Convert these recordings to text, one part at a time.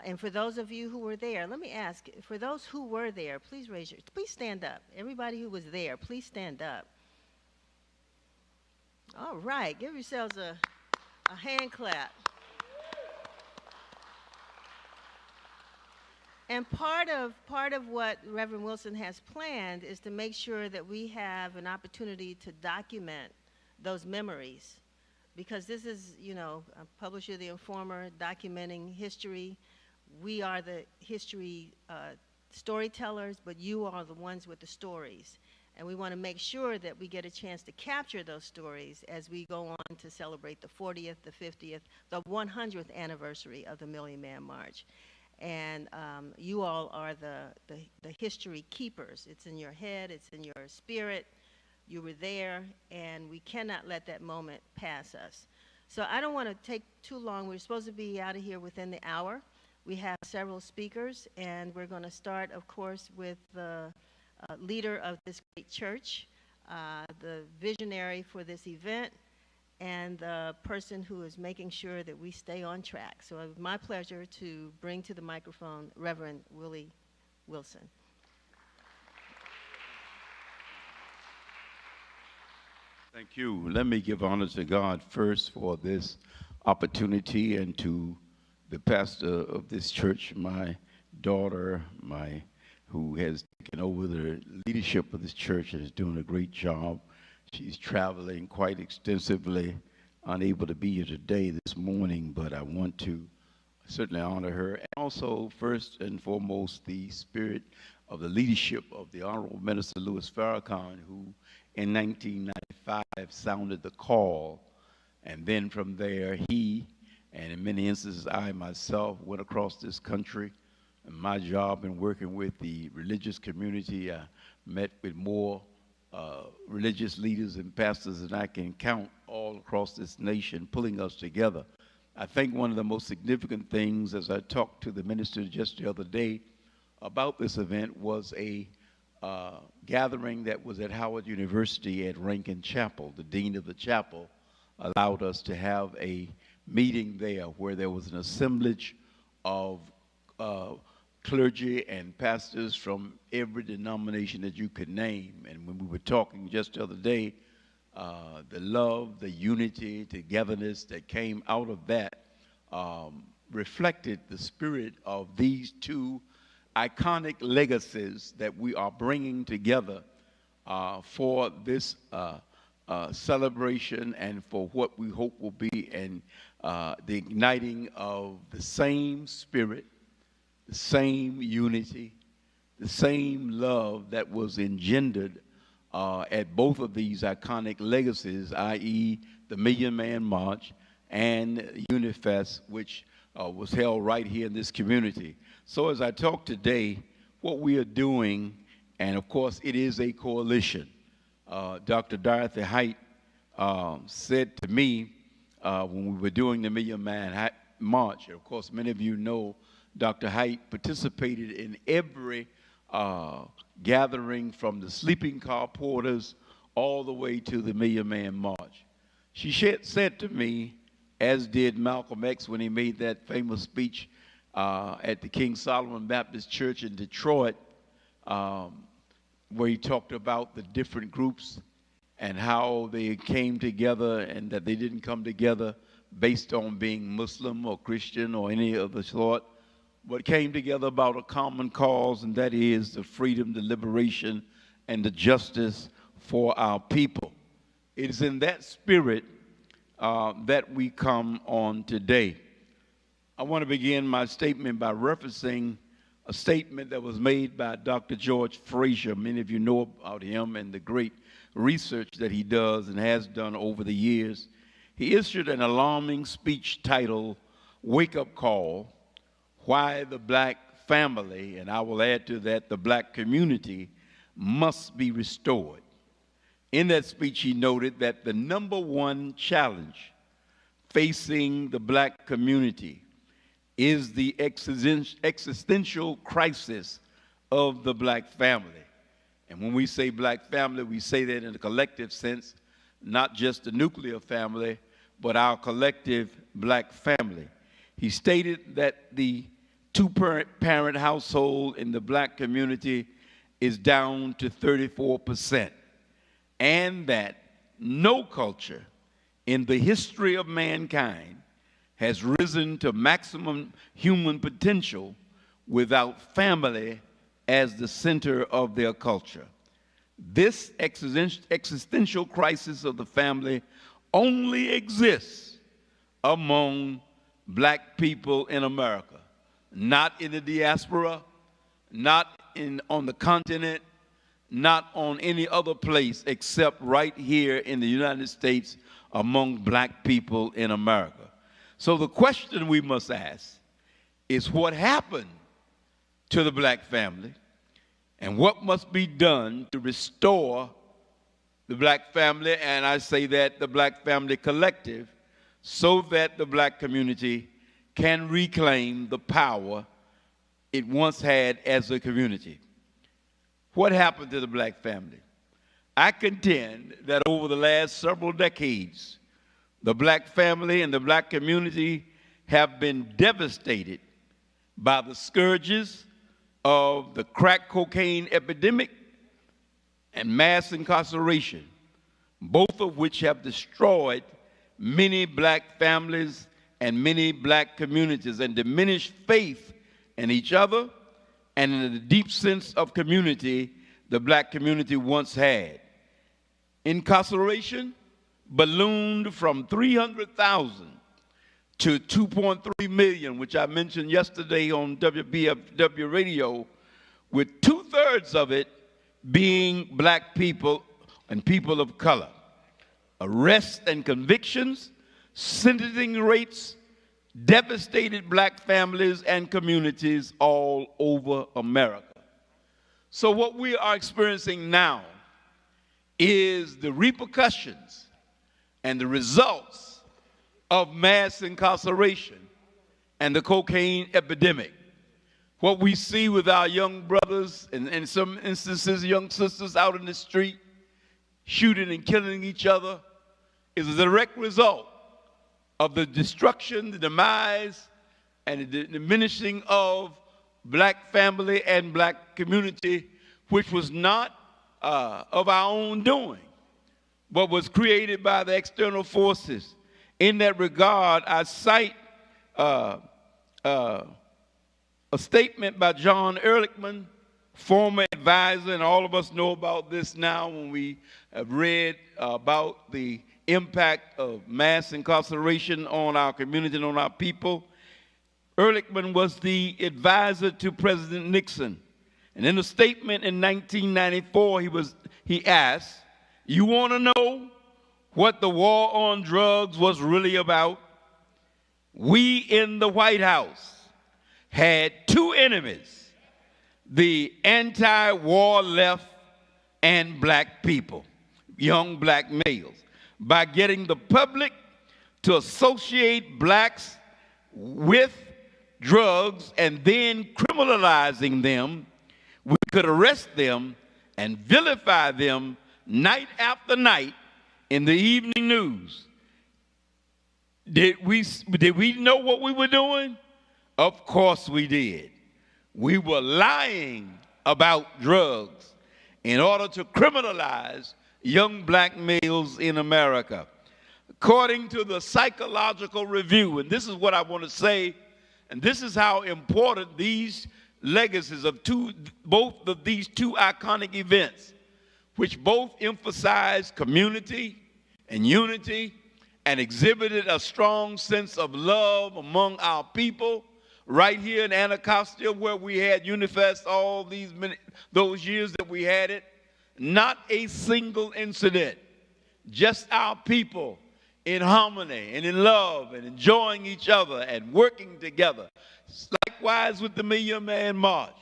And for those of you who were there, let me ask, for those who were there, please stand up. Everybody who was there, please stand up. All right, give yourselves a hand clap. And part of what Reverend Wilson has planned is to make sure that we have an opportunity to document those memories. Because this is, a publisher of the Informer, documenting history. We are the history storytellers, but you are the ones with the stories. And we want to make sure that we get a chance to capture those stories as we go on to celebrate the 40th, the 50th, the 100th anniversary of the Million Man March. And you all are the history keepers. It's in your head, it's in your spirit. You were there, and we cannot let that moment pass us. So I don't want to take too long. We're supposed to be out of here within the hour. We have several speakers, and we're going to start, of course, with the leader of this great church, the visionary for this event, and the person who is making sure that we stay on track. So it's my pleasure to bring to the microphone Reverend Willie Wilson. Thank you. Let me give honor to God first for this opportunity, and to the pastor of this church, my daughter, who has taken over the leadership of this church and is doing a great job. She's traveling quite extensively, unable to be here today this morning, but I want to certainly honor her. And also, first and foremost, the spirit of the leadership of the Honorable Minister Louis Farrakhan, who in 1995 sounded the call, and then from there he, and in many instances I myself, went across this country. And my job in working with the religious community, I met with more religious leaders and pastors than I can count all across this nation, pulling us together. I think one of the most significant things, as I talked to the minister just the other day about this event, was a gathering that was at Howard University at Rankin Chapel. The dean of the chapel allowed us to have a meeting there where there was an assemblage of clergy and pastors from every denomination that you could name. And when we were talking just the other day, the love, the unity, togetherness that came out of that reflected the spirit of these two iconic legacies that we are bringing together for this celebration, and for what we hope will be the igniting of the same spirit, the same unity, the same love that was engendered at both of these iconic legacies, i.e. the Million Man March and Unifest, which was held right here in this community. So as I talk today, what we are doing, and of course it is a coalition. Dr. Dorothy Height said to me when we were doing the Million Man March, and of course many of you know Dr. Height participated in every gathering from the sleeping car porters all the way to the Million Man March. She said to me, as did Malcolm X when he made that famous speech at the King Solomon Baptist Church in Detroit, where he talked about the different groups and how they came together, and that they didn't come together based on being Muslim or Christian or any of the sort, but came together about a common cause, and that is the freedom, the liberation, and the justice for our people. It is in that spirit that we come on today. I want to begin my statement by referencing a statement that was made by Dr. George Fraser. Many of you know about him and the great research that he does and has done over the years. He issued an alarming speech titled, "Wake Up Call, Why the Black Family," and I will add to that, the black community, must be restored. In that speech, he noted that the number one challenge facing the black community is the existential crisis of the black family. And when we say black family, we say that in a collective sense, not just the nuclear family, but our collective black family. He stated that the two-parent household in the black community is down to 34%, and that no culture in the history of mankind has risen to maximum human potential without family as the center of their culture. This existential crisis of the family only exists among black people in America, not in the diaspora, not on the continent, not on any other place except right here in the United States among black people in America. So the question we must ask is, what happened to the black family, and what must be done to restore the black family, and I say that the black family collective, so that the black community can reclaim the power it once had as a community. What happened to the black family? I contend that over the last several decades, the black family and the black community have been devastated by the scourges of the crack cocaine epidemic and mass incarceration, both of which have destroyed many black families and many black communities and diminished faith in each other and in the deep sense of community the black community once had. Incarceration ballooned from 300,000 to 2.3 million, which I mentioned yesterday on WBFW radio, with 2/3 of it being black people and people of color. Arrests and convictions, sentencing rates, devastated black families and communities all over America. So what we are experiencing now is the repercussions and the results of mass incarceration and the cocaine epidemic. What we see with our young brothers, and in some instances young sisters out in the street, shooting and killing each other, is a direct result of the destruction, the demise, and the diminishing of black family and black community, which was not of our own doing, but was created by the external forces. In that regard, I cite a statement by John Ehrlichman, former advisor, and all of us know about this now when we have read about the impact of mass incarceration on our community and on our people. Ehrlichman was the advisor to President Nixon. And in a statement in 1994, he asked, "You want to know what the war on drugs was really about? We in the White House had two enemies, the anti-war left and black people, young black males. By getting the public to associate blacks with drugs and then criminalizing them, we could arrest them and vilify them night after night in the evening news. Did we know what we were doing? Of course we did. We were lying about drugs in order to criminalize young black males in America. According to the Psychological Review, and this is what I want to say, and this is how important these legacies of both of these two iconic events, which both emphasize community and unity and exhibited a strong sense of love among our people. Right here in Anacostia, where we had Unifest all those years that we had it, not a single incident, just our people in harmony and in love and enjoying each other and working together. Likewise with the Million Man March,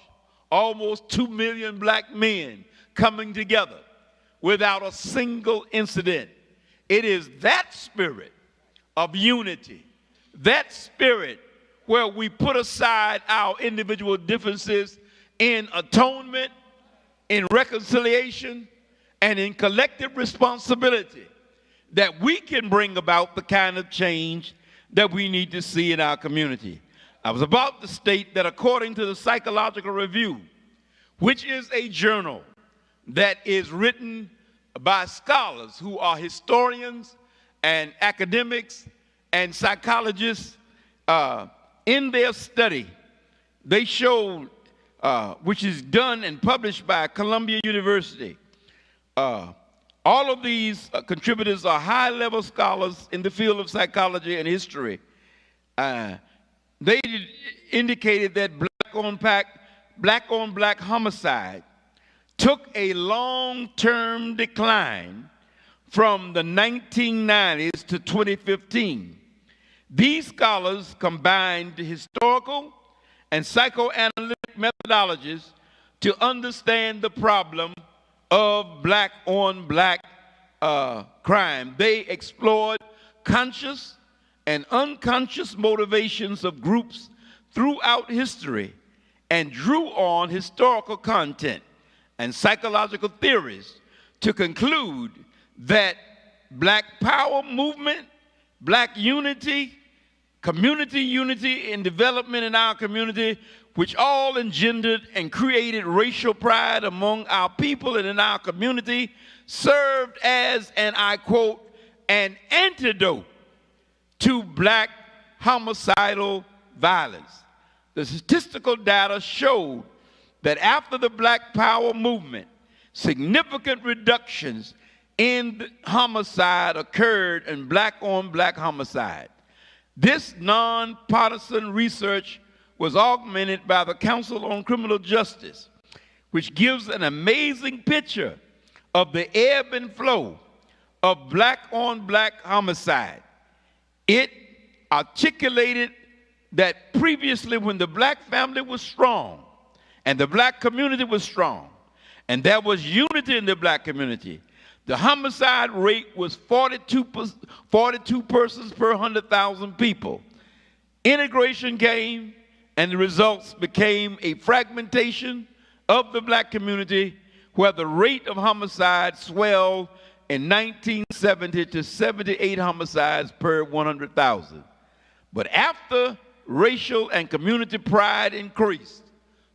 almost 2 million black men coming together without a single incident. It is that spirit of unity, that spirit where we put aside our individual differences in atonement, in reconciliation, and in collective responsibility, that we can bring about the kind of change that we need to see in our community. I was about to state that according to the Psychological Review, which is a journal that is written by scholars who are historians and academics and psychologists, in their study, they showed, which is done and published by Columbia University, all of these contributors are high-level scholars in the field of psychology and history. They indicated that black-on-black homicide took a long-term decline from the 1990s to 2015. These scholars combined historical and psychoanalytic methodologies to understand the problem of black-on-black crime. They explored conscious and unconscious motivations of groups throughout history and drew on historical content and psychological theories to conclude that black power movement, black unity, community unity and development in our community, which all engendered and created racial pride among our people and in our community, served as, and I quote, an antidote to black homicidal violence. The statistical data showed that after the Black Power movement, significant reductions in homicide occurred in black-on-black homicide. This nonpartisan research was augmented by the Council on Criminal Justice, which gives an amazing picture of the ebb and flow of black-on-black homicide. It articulated that previously when the black family was strong and the black community was strong and there was unity in the black community, the homicide rate was 42 persons per 100,000 people. Integration came, and the results became a fragmentation of the black community where the rate of homicide swelled in 1970 to 78 homicides per 100,000. But after racial and community pride increased,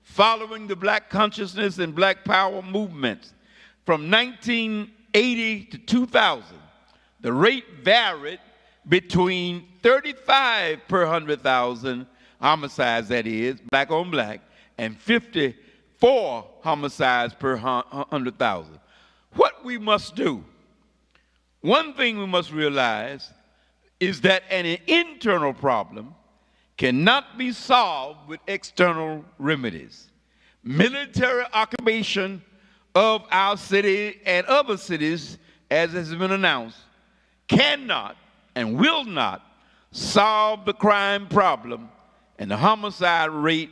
following the black consciousness and black power movements from 1980 to 2000, the rate varied between 35 per 100,000 homicides, that is, black on black, and 54 homicides per 100,000. What we must do, one thing we must realize is that an internal problem cannot be solved with external remedies. Military occupation of our city and other cities, as has been announced, cannot and will not solve the crime problem and the homicide rate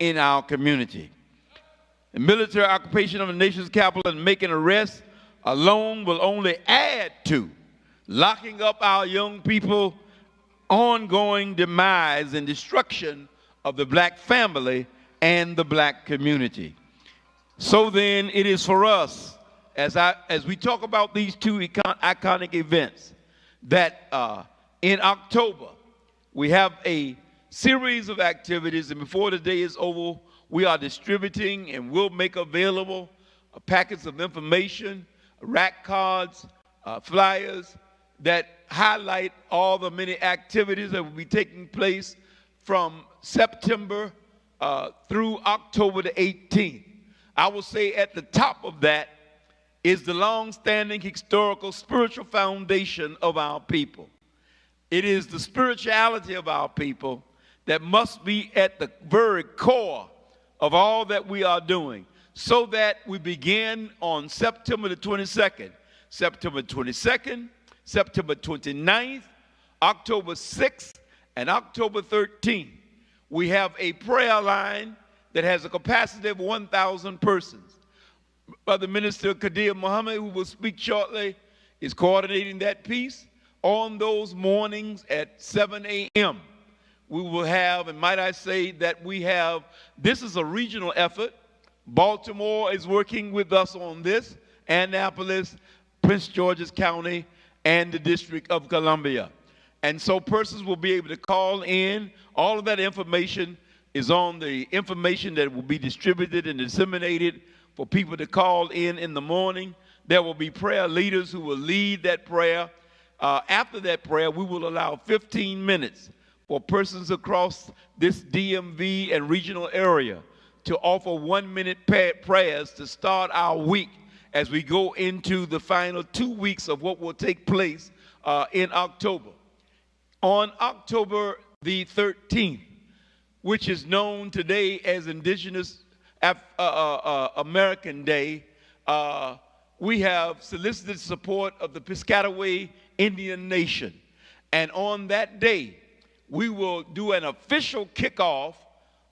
in our community. The military occupation of the nation's capital and making arrests alone will only add to locking up our young people, ongoing demise and destruction of the black family and the black community. So then it is for us, as we talk about these two iconic events, that in October we have a series of activities, and before the day is over, we are distributing and will make available packets of information, rack cards, flyers that highlight all the many activities that will be taking place from September through October the 18th. I will say at the top of that is the long-standing historical spiritual foundation of our people. It is the spirituality of our people that must be at the very core of all that we are doing, so that we begin on September the 22nd, September 22nd, September 29th, October 6th, and October 13th. We have a prayer line that has a capacity of 1,000 persons. Brother Minister Kadir Muhammad, who will speak shortly, is coordinating that piece. On those mornings at 7 a.m., we will have, and might I say that we have, this is a regional effort. Baltimore is working with us on this, Annapolis, Prince George's County, and the District of Columbia. And so persons will be able to call in. All of that information is on the information that will be distributed and disseminated for people to call in the morning. There will be prayer leaders who will lead that prayer. After that prayer, we will allow 15 minutes for persons across this DMV and regional area to offer 1-minute prayers to start our week as we go into the final 2 weeks of what will take place in October. On October the 13th, which is known today as Indigenous American Day, we have solicited support of the Piscataway Indian Nation. And on that day, we will do an official kickoff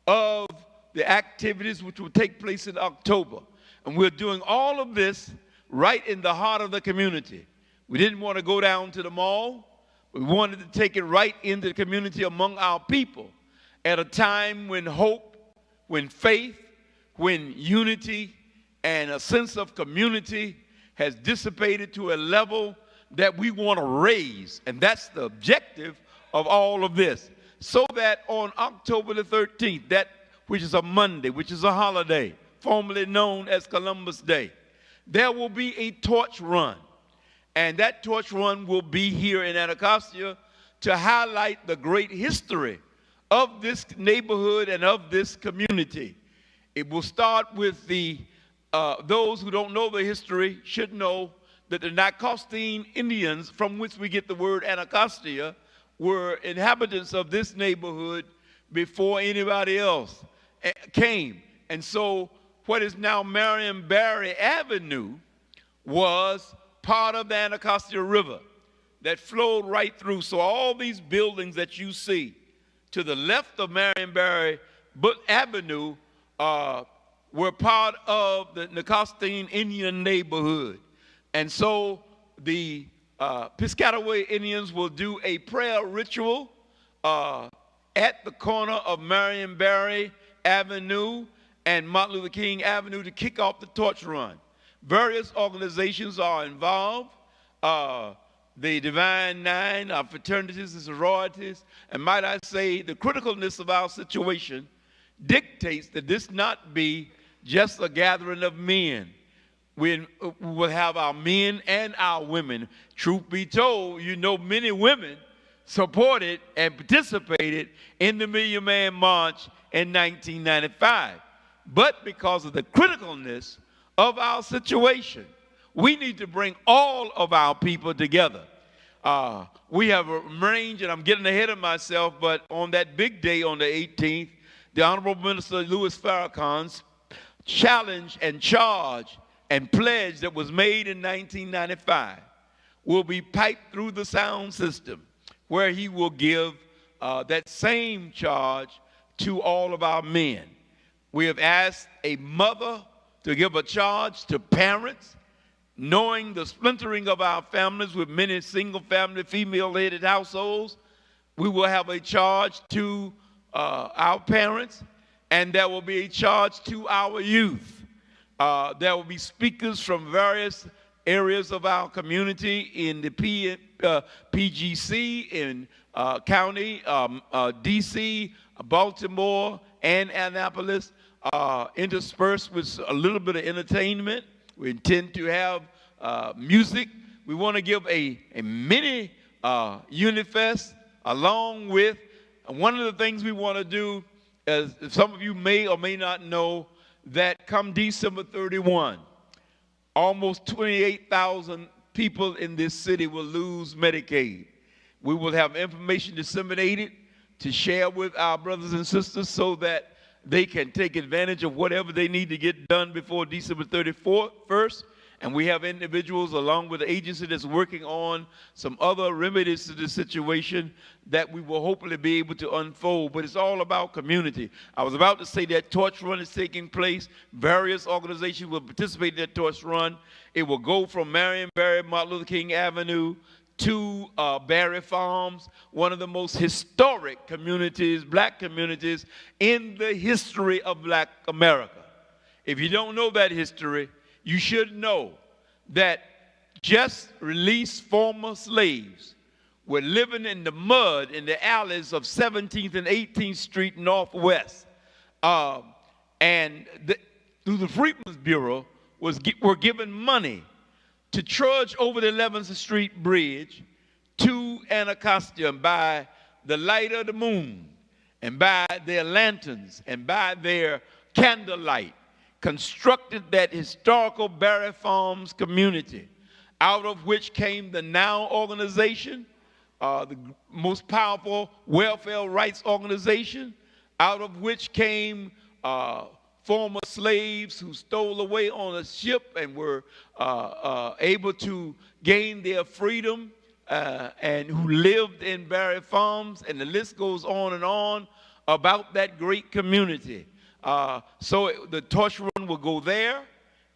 of the activities which will take place in October. And we're doing all of this right in the heart of the community. We didn't want to go down to the mall. We wanted to take it right into the community among our people at a time when hope, when faith, when unity and a sense of community has dissipated to a level that we want to raise. And that's the objective of all of this. So that on October the 13th, that which is a Monday, which is a holiday, formerly known as Columbus Day, there will be a torch run. And that torch run will be here in Anacostia to highlight the great history of this neighborhood and of this community. It will start with those who don't know the history should know that the Anacostine Indians, from which we get the word Anacostia, were inhabitants of this neighborhood before anybody else came. And so what is now Marion Barry Avenue was part of the Anacostia River that flowed right through. So all these buildings that you see to the left of Marion Barry Avenue were part of the Anacostine Indian neighborhood. And so the Piscataway Indians will do a prayer ritual at the corner of Marion Barry Avenue and Martin Luther King Avenue to kick off the torch run. Various organizations are involved. The Divine Nine, our fraternities and sororities, and might I say, the criticalness of our situation dictates that this not be just a gathering of men. We will have our men and our women. Truth be told, you know, many women supported and participated in the Million Man March in 1995. But because of the criticalness of our situation, we need to bring all of our people together. We have arranged, and I'm getting ahead of myself, but on that big day on the 18th, the Honorable Minister Louis Farrakhan's challenge and charge and pledge that was made in 1995 will be piped through the sound system, where he will give that same charge to all of our men. We have asked a mother to give a charge to parents, knowing the splintering of our families with many single-family, female-headed households. We will have a charge to our parents, and there will be a charge to our youth. There will be speakers from various areas of our community in the PGC, in county, D.C., Baltimore, and Annapolis, interspersed with a little bit of entertainment. We intend to have music. We want to give a mini Unifest along with, one of the things we want to do, as some of you may or may not know, that come December 31, almost 28,000 people in this city will lose Medicaid. We will have information disseminated to share with our brothers and sisters so that they can take advantage of whatever they need to get done before December 31st. And we have individuals along with the agency that's working on some other remedies to the situation that we will hopefully be able to unfold. But it's all about community. I was about to say that torch run is taking place. Various organizations will participate in that torch run. It will go from Marion Barry, Martin Luther King Avenue, to Barry Farms, one of the most historic communities, black communities, in the history of black America. If you don't know that history, you should know that just released former slaves were living in the mud in the alleys of 17th and 18th Street Northwest. Through the Freedmen's Bureau, were given money to trudge over the 11th Street Bridge to Anacostia, and by the light of the moon, and by their lanterns, and by their candlelight, constructed that historical Barry Farms community, out of which came the NOW organization, the most powerful welfare rights organization, out of which came former slaves who stole away on a ship and were able to gain their freedom, and who lived in Barry Farms, and the list goes on and on about that great community. The torch run will go there.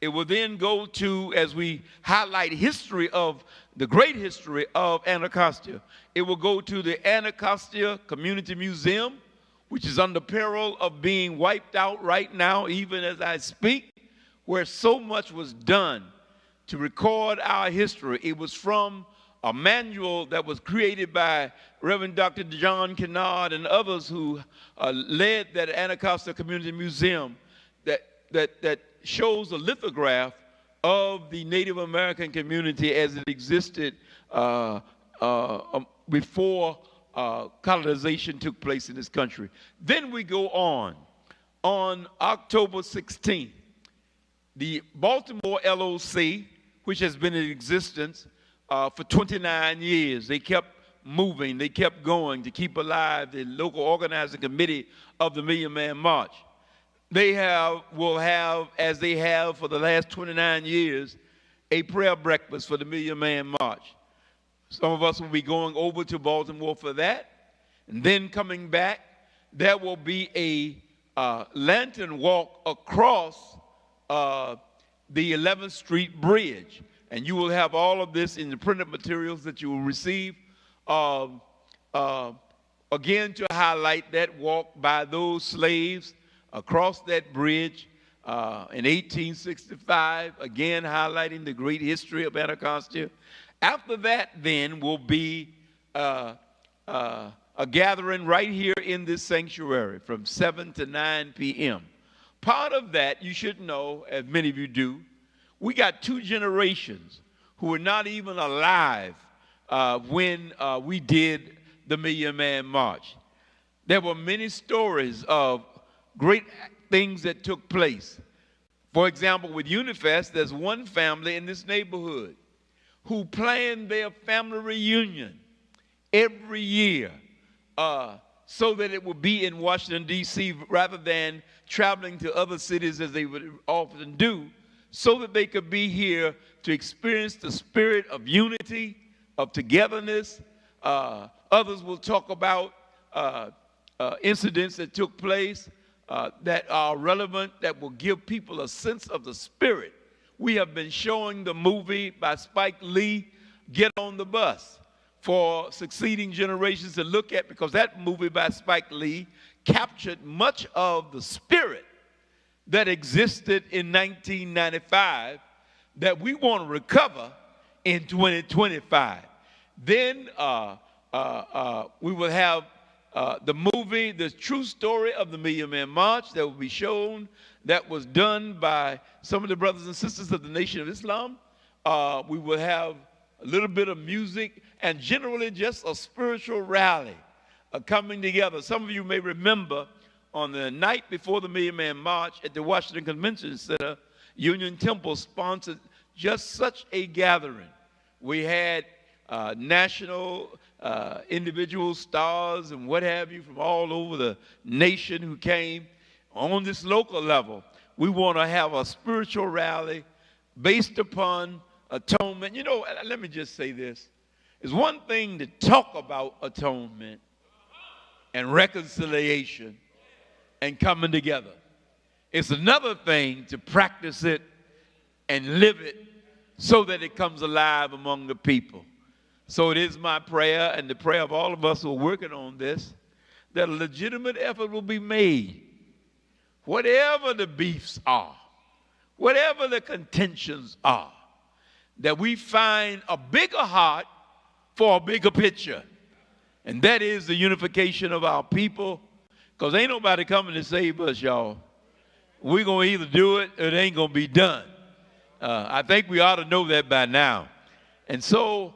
It will then go to, as we highlight history of the great history of Anacostia, it will go to the Anacostia Community Museum, which is under peril of being wiped out right now, even as I speak, where so much was done to record our history. It was from a manual that was created by Reverend Dr. John Kennard and others who led that Anacostia Community Museum that shows a lithograph of the Native American community as it existed before colonization took place in this country. Then we go on October 16th, the Baltimore LOC, which has been in existence for 29 years, they kept moving, they kept going to keep alive the local organizing committee of the Million Man March. They will have, as they have for the last 29 years, a prayer breakfast for the Million Man March. Some of us will be going over to Baltimore for that. And then coming back, there will be a lantern walk across the 11th Street Bridge. And you will have all of this in the printed materials that you will receive. Again, to highlight that walk by those slaves across that bridge in 1865, again highlighting the great history of Anacostia. After that, then, will be a gathering right here in this sanctuary from 7 to 9 p.m. Part of that, you should know, as many of you do, we got two generations who were not even alive when we did the Million Man March. There were many stories of great things that took place. For example, with Unifest, there's one family in this neighborhood who planned their family reunion every year so that it would be in Washington, D.C., rather than traveling to other cities as they would often do, so that they could be here to experience the spirit of unity, of togetherness. Others will talk about incidents that took place that are relevant, that will give people a sense of the spirit. We have been showing the movie by Spike Lee, Get on the Bus, for succeeding generations to look at, because that movie by Spike Lee captured much of the spirit that existed in 1995 that we want to recover in 2025. Then we will have the movie, The True Story of the Million Man March, that will be shown, that was done by some of the brothers and sisters of the Nation of Islam. We will have a little bit of music and generally just a spiritual rally coming together. Some of you may remember on the night before the Million Man March at the Washington Convention Center, Union Temple sponsored just such a gathering. We had national individual stars and what have you from all over the nation who came. On this local level, we want to have a spiritual rally based upon atonement. You know, let me just say this. It's one thing to talk about atonement and reconciliation and coming together. It's another thing to practice it and live it so that it comes alive among the people. So it is my prayer and the prayer of all of us who are working on this, that a legitimate effort will be made. Whatever the beefs are, whatever the contentions are, that we find a bigger heart for a bigger picture. And that is the unification of our people, because ain't nobody coming to save us, y'all. We're going to either do it or it ain't going to be done. I think we ought to know that by now. And so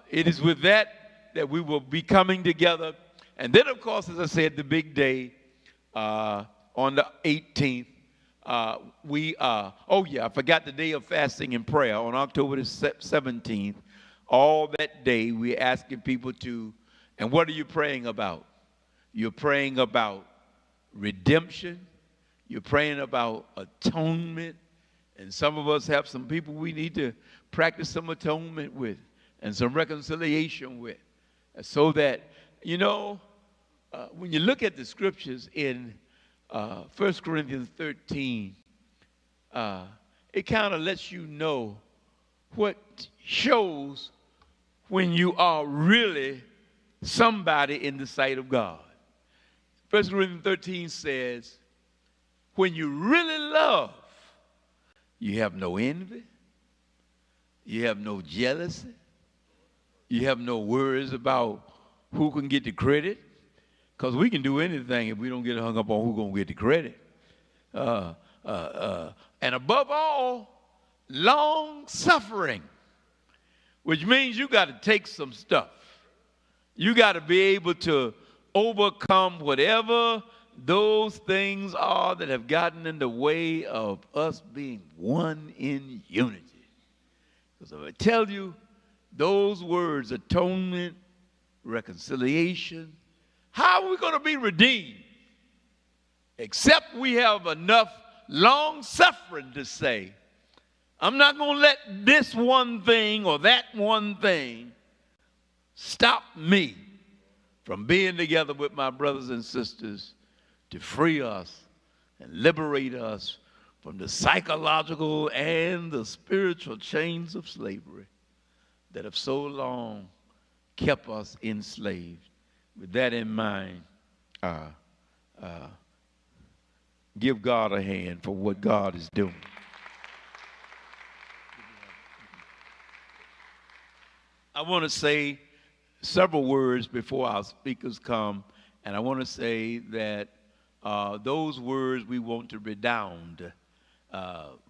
it is with that we will be coming together. And then, of course, as I said, the big day on the 18th, I forgot the day of fasting and prayer on October the 17th. All that day, we're asking people to, and what are you praying about? You're praying about redemption. You're praying about atonement. And some of us have some people we need to practice some atonement with and some reconciliation with. So that, when you look at the scriptures in 1 Corinthians 13, it kind of lets you know what shows when you are really somebody in the sight of God. 1 Corinthians 13 says, when you really love, you have no envy, you have no jealousy, you have no worries about who can get the credit, because we can do anything if we don't get hung up on who's going to get the credit. And above all, long suffering, which means you got to take some stuff. You got to be able to overcome whatever those things are that have gotten in the way of us being one in unity. Because if I tell you those words, atonement, reconciliation, how are we going to be redeemed? Except we have enough long suffering to say, I'm not going to let this one thing or that one thing stop me from being together with my brothers and sisters to free us and liberate us from the psychological and the spiritual chains of slavery that have so long kept us enslaved. With that in mind, give God a hand for what God is doing. I want to say several words before our speakers come, and I want to say that those words we want to redound: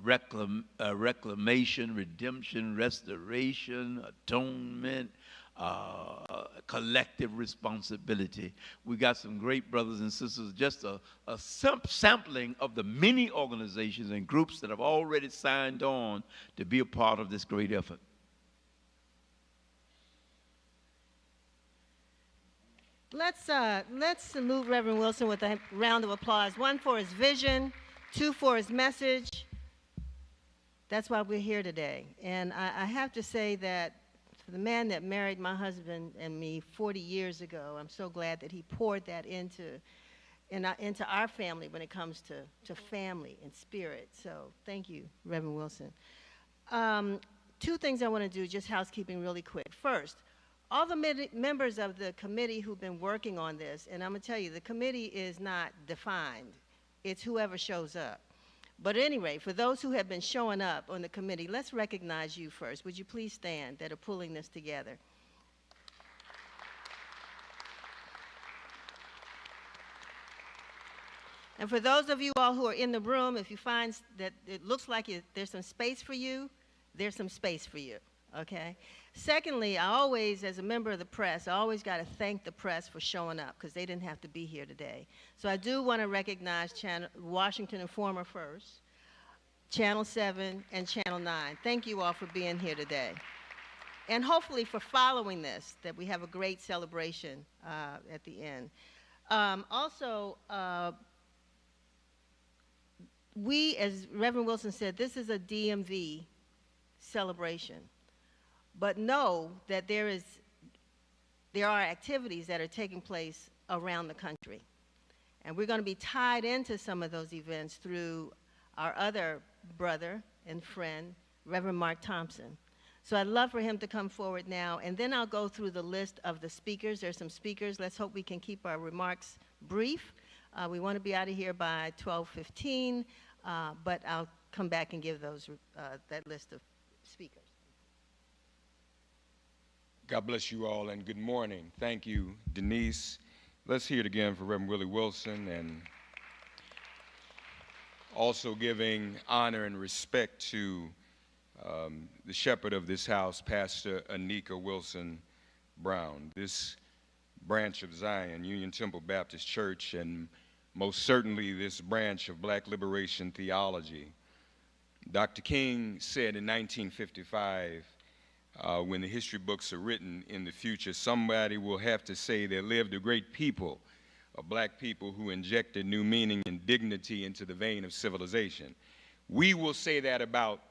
reclamation, redemption, restoration, atonement, collective responsibility. We got some great brothers and sisters, just a sampling of the many organizations and groups that have already signed on to be a part of this great effort. Let's salute Reverend Wilson with a round of applause. One, for his vision. Two, for his message. That's why we're here today. And I have to say that for the man that married my husband and me 40 years ago, I'm so glad that he poured that into our family when it comes to family and spirit. So thank you, Reverend Wilson. Two things I want to do, just housekeeping really quick. First, all the members of the committee who've been working on this, and I'm going to tell you, the committee is not defined. It's whoever shows up. But at any rate, for those who have been showing up on the committee, let's recognize you first. Would you please stand, that are pulling this together? And for those of you all who are in the room, if you find that it looks like there's some space for you, there's some space for you, okay? Secondly, I always, as a member of the press, I always got to thank the press for showing up, because they didn't have to be here today. So I do want to recognize Washington Informer first, Channel 7, and Channel 9. Thank you all for being here today. And hopefully for following this, that we have a great celebration at the end. We, as Reverend Wilson said, this is a DMV celebration. But know that there are activities that are taking place around the country. And we're going to be tied into some of those events through our other brother and friend, Reverend Mark Thompson. So I'd love for him to come forward now, and then I'll go through the list of the speakers. There's some speakers. Let's hope we can keep our remarks brief. We want to be out of here by 12:15, but I'll come back and give those that list of speakers. God bless you all and good morning. Thank you, Denise. Let's hear it again for Reverend Willie Wilson, and also giving honor and respect to the shepherd of this house, Pastor Anika Wilson Brown. This branch of Zion, Union Temple Baptist Church, and most certainly this branch of Black liberation theology. Dr. King said in 1955, when the history books are written in the future, somebody will have to say there lived a great people of Black people who injected new meaning and dignity into the vein of civilization. We will say that about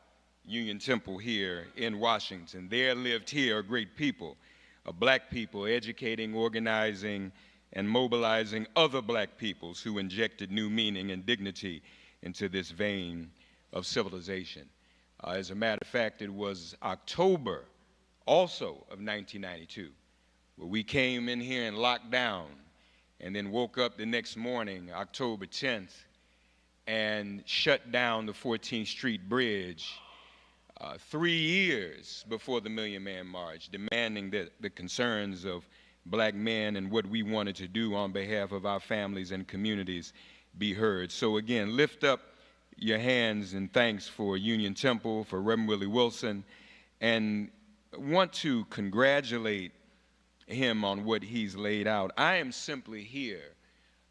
Union Temple here in Washington. There lived here a great people of Black people educating, organizing, and mobilizing other Black peoples who injected new meaning and dignity into this vein of civilization. As a matter of fact, it was October also of 1992 where we came in here and locked down and then woke up the next morning, October 10th, and shut down the 14th Street Bridge 3 years before the Million Man March, demanding that the concerns of Black men and what we wanted to do on behalf of our families and communities be heard. So again, lift up your hands in thanks for Union Temple, for Reverend Willie Wilson, and want to congratulate him on what he's laid out. I am simply here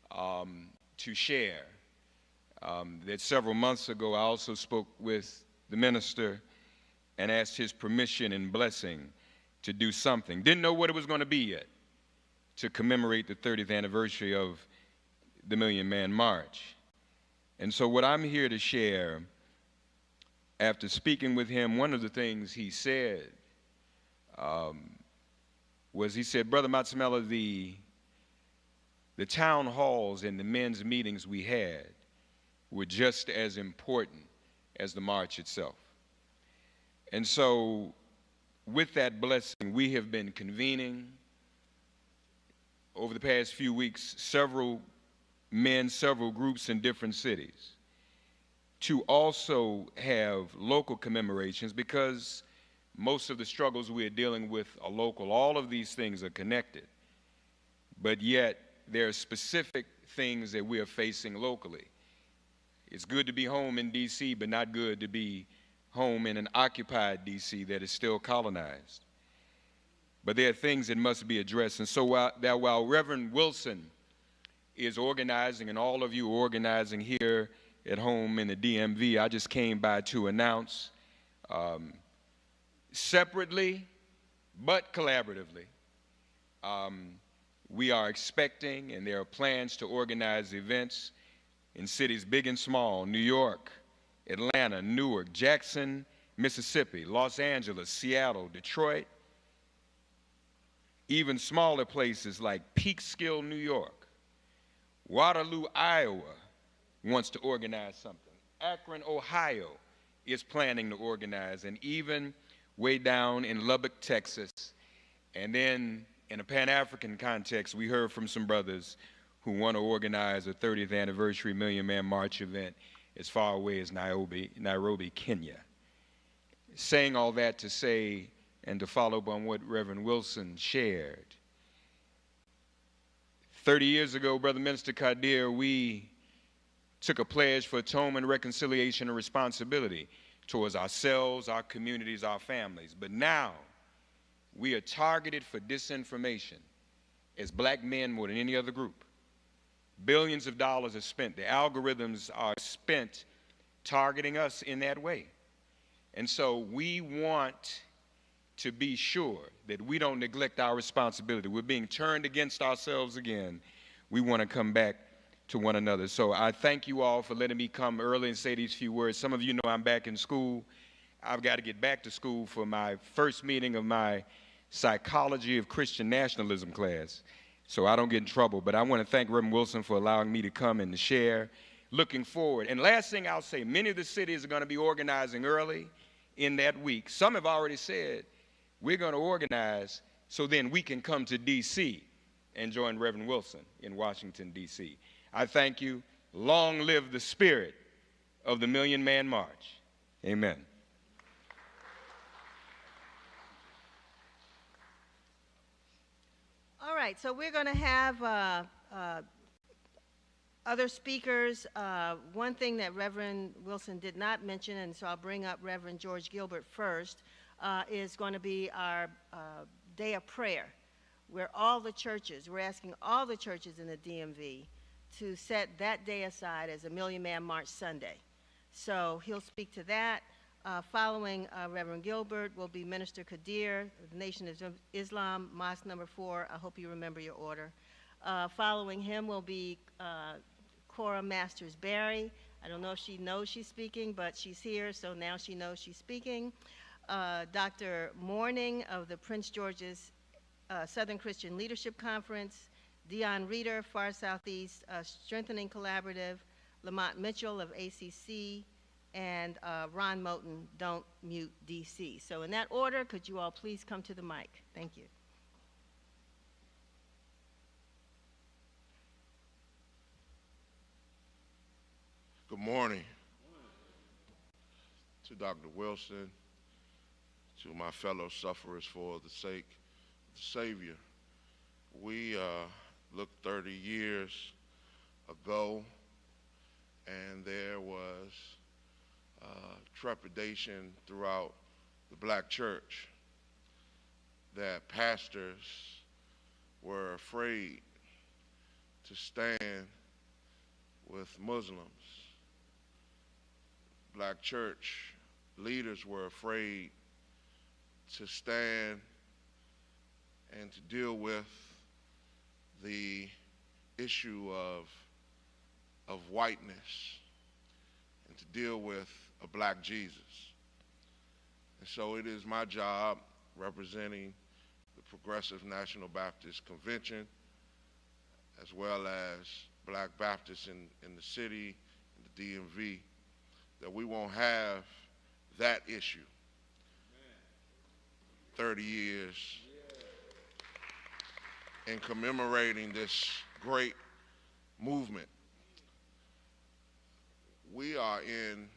to share that several months ago I also spoke with the minister and asked his permission and blessing to do something. Didn't know what it was going to be yet, to commemorate the 30th anniversary of the Million Man March. And so what I'm here to share, after speaking with him, one of the things he said was, he said, Brother Matsamela, the town halls and the men's meetings we had were just as important as the march itself. And so with that blessing, we have been convening over the past few weeks several men, several groups in different cities to also have local commemorations, because most of the struggles we are dealing with are local. All of these things are connected, but yet there are specific things that we are facing locally. It's good to be home in D.C., but not good to be home in an occupied D.C. that is still colonized. But there are things that must be addressed. And so while Reverend Wilson is organizing, and all of you are organizing here at home in the DMV, I just came by to announce separately but collaboratively, we are expecting, and there are plans to organize events in cities big and small: New York, Atlanta, Newark, Jackson, Mississippi, Los Angeles, Seattle, Detroit, even smaller places like Peekskill, New York. Waterloo, Iowa wants to organize something. Akron, Ohio is planning to organize, and even way down in Lubbock, Texas. And then in a Pan-African context, we heard from some brothers who want to organize a 30th anniversary Million Man March event as far away as Nairobi, Kenya. Saying all that to say, and to follow up on what Reverend Wilson shared, 30 years ago, Brother Minister Kadir, we took a pledge for atonement, reconciliation, and responsibility towards ourselves, our communities, our families. But now, we are targeted for disinformation as Black men more than any other group. Billions of dollars are spent. The algorithms are spent targeting us in that way. And so we want to be sure that we don't neglect our responsibility. We're being turned against ourselves again. We want to come back to one another. So I thank you all for letting me come early and say these few words. Some of you know I'm back in school. I've got to get back to school for my first meeting of my Psychology of Christian Nationalism class, so I don't get in trouble. But I want to thank Reverend Wilson for allowing me to come and to share. Looking forward. And last thing I'll say, many of the cities are going to be organizing early in that week. Some have already said, we're going to organize so then we can come to D.C. and join Reverend Wilson in Washington, D.C. I thank you. Long live the spirit of the Million Man March. Amen. All right, so we're going to have other speakers. One thing that Reverend Wilson did not mention, and so I'll bring up Reverend George Gilbert first, is going to be our day of prayer, where we're asking all the churches in the DMV to set that day aside as a Million Man March Sunday. So he'll speak to that. Following Reverend Gilbert will be Minister Kadir of the Nation of Islam, Mosque number 4. I hope you remember your order. Following him will be Cora Masters Berry. I don't know if she knows she's speaking, but she's here, so now she knows she's speaking. Dr. Morning of the Prince George's Southern Christian Leadership Conference. Dion Reeder, Far Southeast Strengthening Collaborative. Lamont Mitchell of ACC. And Ron Moten, Don't Mute DC. So in that order, could you all please come to the mic? Thank you. Good morning to Dr. Wilson, to my fellow sufferers for the sake of the Savior. We looked 30 years ago, and there was trepidation throughout the black church that pastors were afraid to stand with Muslims. Black church leaders were afraid to stand and to deal with the issue of whiteness and to deal with a black Jesus. And so it is my job, representing the Progressive National Baptist Convention, as well as black Baptists in the city, in the DMV, that we won't have that issue. 30 years in commemorating this great movement. We are in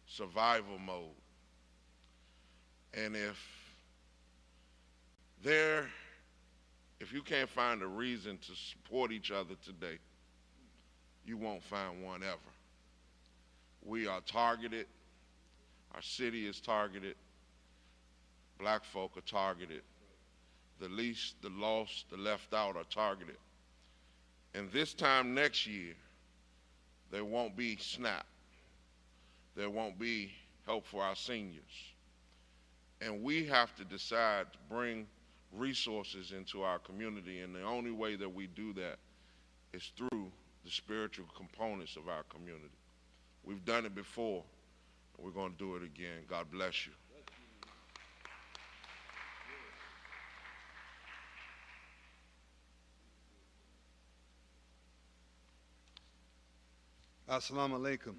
survival mode. And if you can't find a reason to support each other today, you won't find one ever. We are targeted. Our city is targeted. Black folk are targeted. The least, the lost, the left out are targeted. And this time next year, there won't be SNAP. There won't be help for our seniors. And we have to decide to bring resources into our community, and the only way that we do that is through the spiritual components of our community. We've done it before, and we're going to do it again. God bless you. Assalamu alaikum.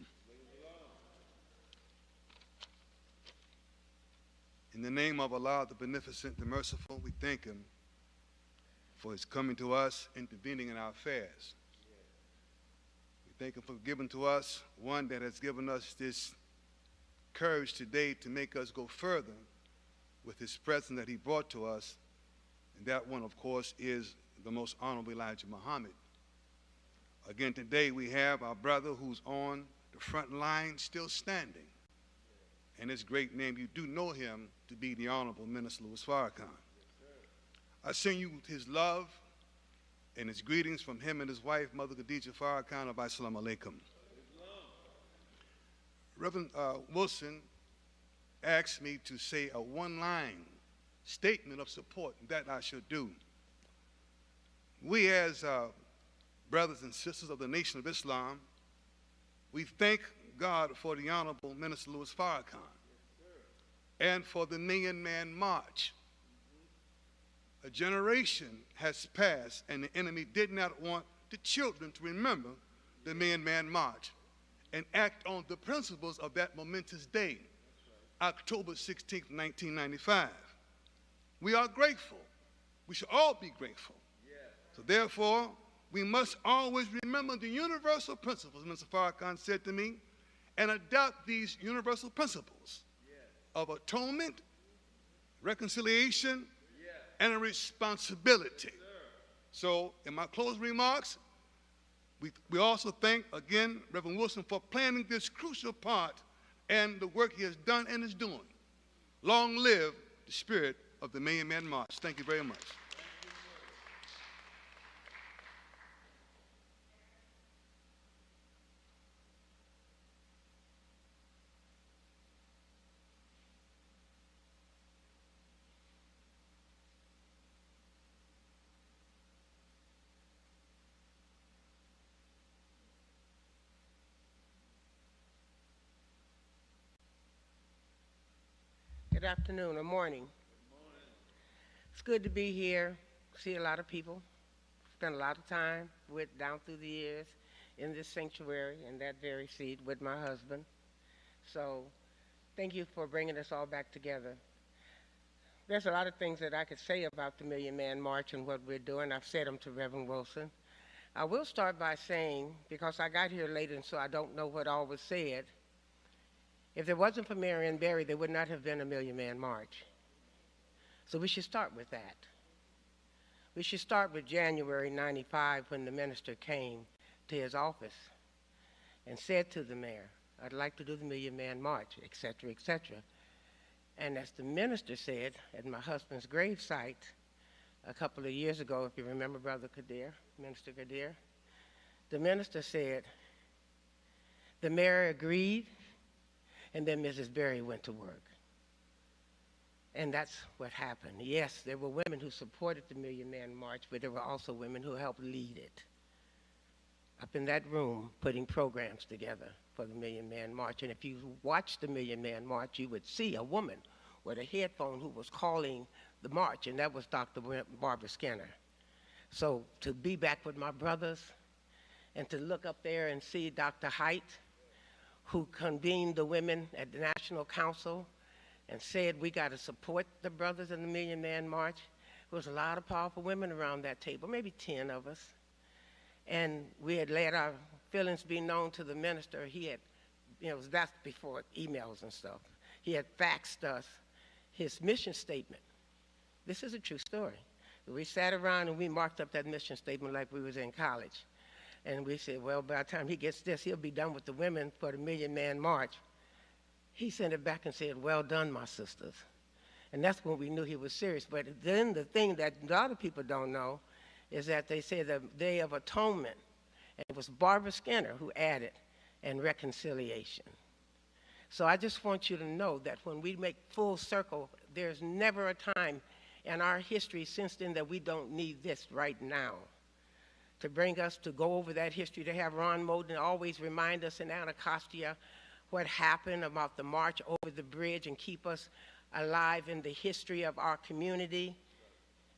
In the name of Allah, the Beneficent, the Merciful, we thank Him for His coming to us, intervening in our affairs. We thank Him for giving to us one that has given us this courage today to make us go further with His presence that He brought to us. And that one, of course, is the Most Honorable Elijah Muhammad. Again, today we have our brother who's on the front line still standing. And his great name, you do know him to be the Honorable Minister Louis Farrakhan. I send you his love and his greetings from him and his wife, Mother Khadija Farrakhan, of Assalamu alaikum. Reverend Wilson asked me to say a one-line statement of support, and that I should do. We as brothers and sisters of the Nation of Islam, we thank God for the Honorable Minister Louis Farrakhan and for the Million Man March. A generation has passed and the enemy did not want the children to remember the Million Man March and act on the principles of that momentous day, October 16th, 1995. We are grateful. We should all be grateful. So therefore, we must always remember the universal principles, Mr. Farrakhan said to me, and adopt these universal principles of atonement, reconciliation, and a responsibility. So in my closing remarks, we also thank, again, Reverend Wilson for planning this crucial part and the work he has done and is doing. Long live the spirit of the Million Man March. Thank you very much. Good afternoon or morning. It's good to be here, see a lot of people, spent a lot of time with down through the years in this sanctuary in that very seat with my husband. So thank you for bringing us all back together. There's a lot of things that I could say about the Million Man March and what we're doing. I've said them to Reverend Wilson. I will start by saying, because I got here late and so I don't know what all was said, if it wasn't for Marion Barry, there would not have been a Million Man March. So we should start with that. We should start with January '95 when the minister came to his office and said to the mayor, I'd like to do the Million Man March, et cetera, et cetera. And as the minister said at my husband's gravesite a couple of years ago, if you remember Brother Kadir, Minister Kadir, the minister said, the mayor agreed, and then Mrs. Berry went to work. And that's what happened. Yes, there were women who supported the Million Man March, but there were also women who helped lead it. Up in that room, putting programs together for the Million Man March. And if you watched the Million Man March, you would see a woman with a headphone who was calling the march, and that was Dr. Barbara Skinner. So to be back with my brothers and to look up there and see Dr. Height, who convened the women at the National Council and said, we got to support the brothers in the Million Man March. There was a lot of powerful women around that table, maybe 10 of us. And we had let our feelings be known to the minister. He had, that's before emails and stuff. He had faxed us his mission statement. This is a true story. We sat around and we marked up that mission statement like we was in college. And we said, well, by the time he gets this, he'll be done with the women for the Million Man March. He sent it back and said, well done, my sisters. And that's when we knew he was serious. But then the thing that a lot of people don't know is that they say the Day of Atonement, and it was Barbara Skinner who added, and reconciliation. So I just want you to know that when we make full circle, there's never a time in our history since then that we don't need this right now. To bring us to go over that history, to have Ron Moden always remind us in Anacostia what happened about the march over the bridge and keep us alive in the history of our community,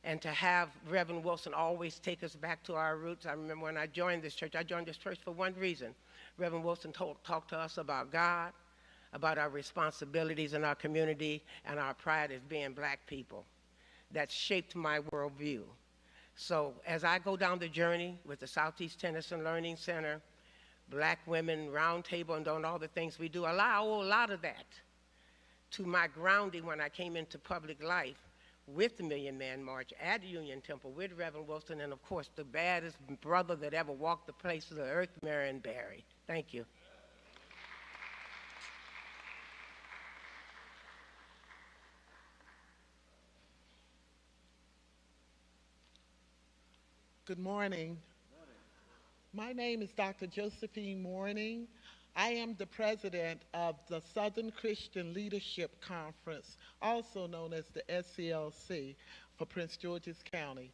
and to have Reverend Wilson always take us back to our roots. I remember when I joined this church for one reason. Reverend Wilson talked to us about God, about our responsibilities in our community, and our pride as being black people. That shaped my worldview. So as I go down the journey with the Southeast Tennyson Learning Center, Black Women Roundtable, and doing all the things we do, I owe a lot of that to my grounding when I came into public life with the Million Man March at Union Temple with Reverend Wilson, and of course the baddest brother that ever walked the face of the earth, Marion Barry. Thank you. Good morning. My name is Dr. Josephine Morning. I am the president of the Southern Christian Leadership Conference, also known as the SCLC for Prince George's County.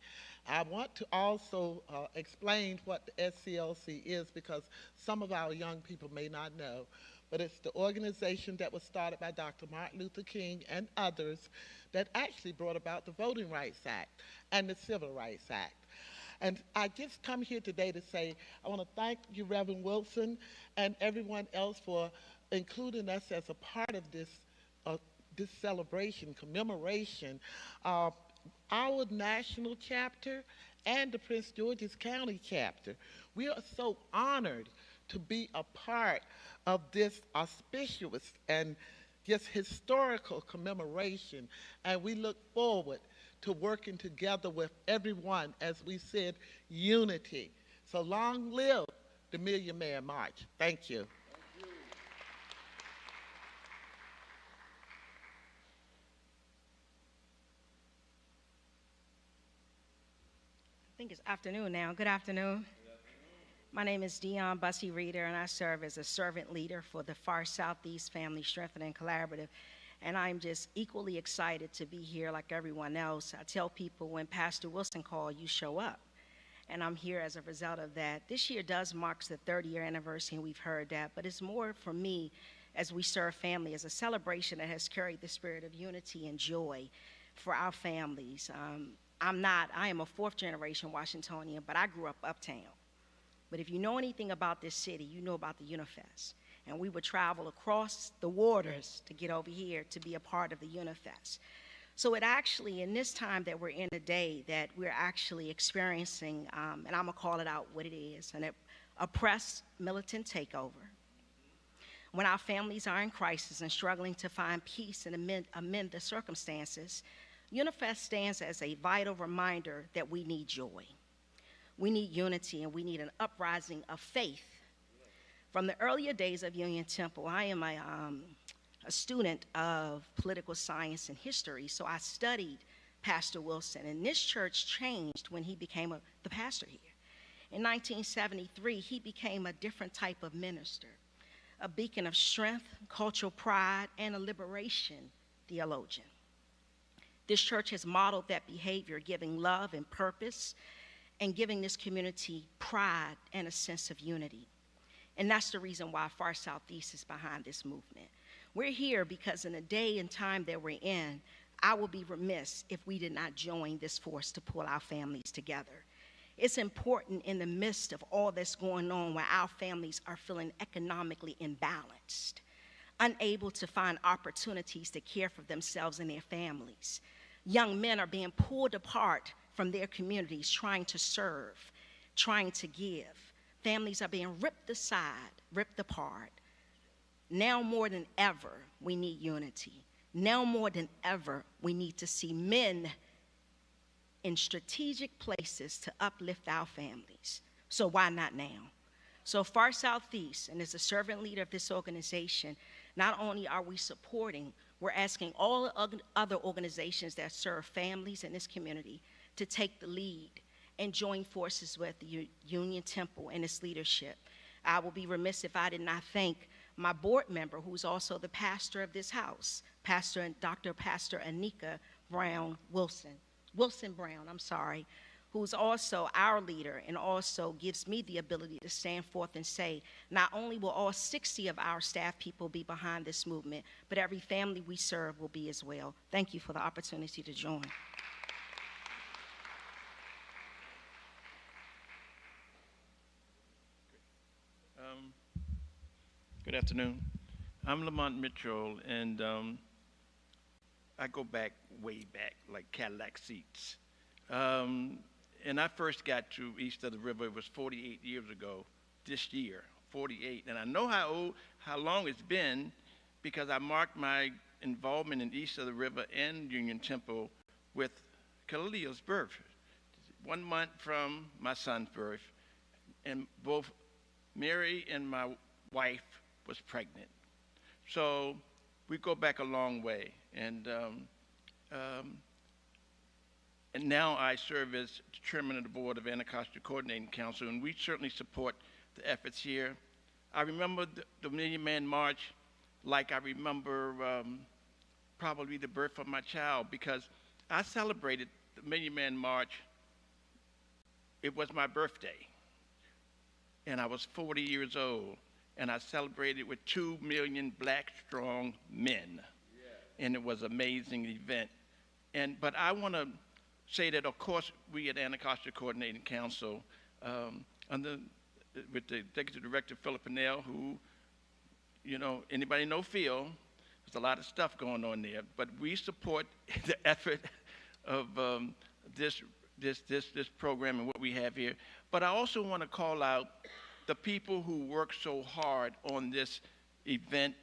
I want to also explain what the SCLC is because some of our young people may not know, but it's the organization that was started by Dr. Martin Luther King and others that actually brought about the Voting Rights Act and the Civil Rights Act. And I just come here today to say I want to thank you, Reverend Wilson, and everyone else for including us as a part of this celebration, commemoration. Our national chapter and the Prince George's County chapter. We are so honored to be a part of this auspicious and just historical commemoration, and we look forward to working together with everyone, as we said, unity. So long live the Million Man March. Thank you. I think it's afternoon now. Good afternoon. My name is Dion Bussey Reeder, and I serve as a servant leader for the Far Southeast Family Strengthening Collaborative. And I'm just equally excited to be here like everyone else. I tell people when Pastor Wilson calls, you show up. And I'm here as a result of that. This year does mark the 30-year anniversary, and we've heard that. But it's more for me, as we serve family, as a celebration that has carried the spirit of unity and joy for our families. I am a fourth generation Washingtonian, but I grew up uptown. But if you know anything about this city, you know about the Unifest. And we would travel across the waters to get over here to be a part of the Unifest. So it actually, in this time that we're in today, that we're actually experiencing, and I'm gonna call it out what it is, an oppressed militant takeover. When our families are in crisis and struggling to find peace and amend the circumstances, Unifest stands as a vital reminder that we need joy. We need unity, and we need an uprising of faith. From the earlier days of Union Temple, I am a student of political science and history, so I studied Pastor Wilson, and this church changed when he became the pastor here. In 1973, he became a different type of minister, a beacon of strength, cultural pride, and a liberation theologian. This church has modeled that behavior, giving love and purpose, and giving this community pride and a sense of unity. And that's the reason why Far Southeast is behind this movement. We're here because in the day and time that we're in, I will be remiss if we did not join this force to pull our families together. It's important in the midst of all that's going on where our families are feeling economically imbalanced, unable to find opportunities to care for themselves and their families. Young men are being pulled apart from their communities, trying to serve, trying to give. Families are being ripped aside, ripped apart. Now more than ever, we need unity. Now more than ever, we need to see men in strategic places to uplift our families. So why not now? So Far Southeast, and as a servant leader of this organization, not only are we supporting, we're asking all other organizations that serve families in this community to take the lead and join forces with the Union Temple and its leadership. I will be remiss if I did not thank my board member, who's also the pastor of this house, Dr. Pastor Anika Brown Wilson, who's also our leader and also gives me the ability to stand forth and say, not only will all 60 of our staff people be behind this movement, but every family we serve will be as well. Thank you for the opportunity to join. Good afternoon. I'm Lamont Mitchell, and I go back, way back, like Cadillac seats. And I first got to East of the River, it was 48 years ago, this year, 48. And I know how long it's been because I marked my involvement in East of the River and Union Temple with Khalil's birth, 1 month from my son's birth. And both Mary and my wife was pregnant. So we go back a long way. And now I serve as chairman of the board of Anacostia Coordinating Council, and we certainly support the efforts here. I remember the Million Man March like I remember probably the birth of my child, because I celebrated the Million Man March. It was my birthday, and I was 40 years old, and I celebrated with 2 million black strong men, and it was an amazing event. But I want to say that, of course, we at Anacostia Coordinating Council, with the Executive Director, Philip Pennell, who, you know, anybody know Phil, there's a lot of stuff going on there, but we support the effort of this program and what we have here. But I also want to call out the people who worked so hard on this event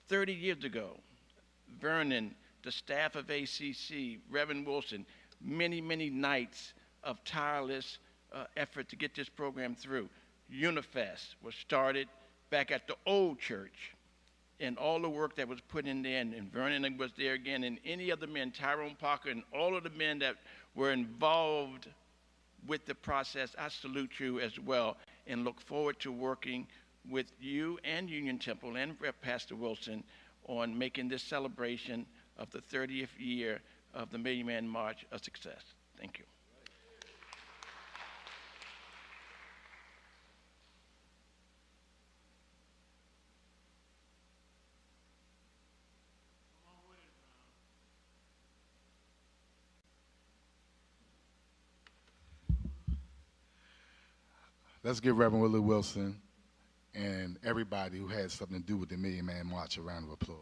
30 years ago. Vernon, the staff of ACC, Reverend Wilson, many, many nights of tireless effort to get this program through. Unifest was started back at the old church, and all the work that was put in there, and Vernon was there again, and any other men, Tyrone Parker, and all of the men that were involved with the process, I salute you as well, and look forward to working with you and Union Temple and Pastor Wilson on making this celebration of the 30th year of the Million Man March a success. Thank you. Let's give Reverend Willie Wilson and everybody who had something to do with the Million Man March a round of applause.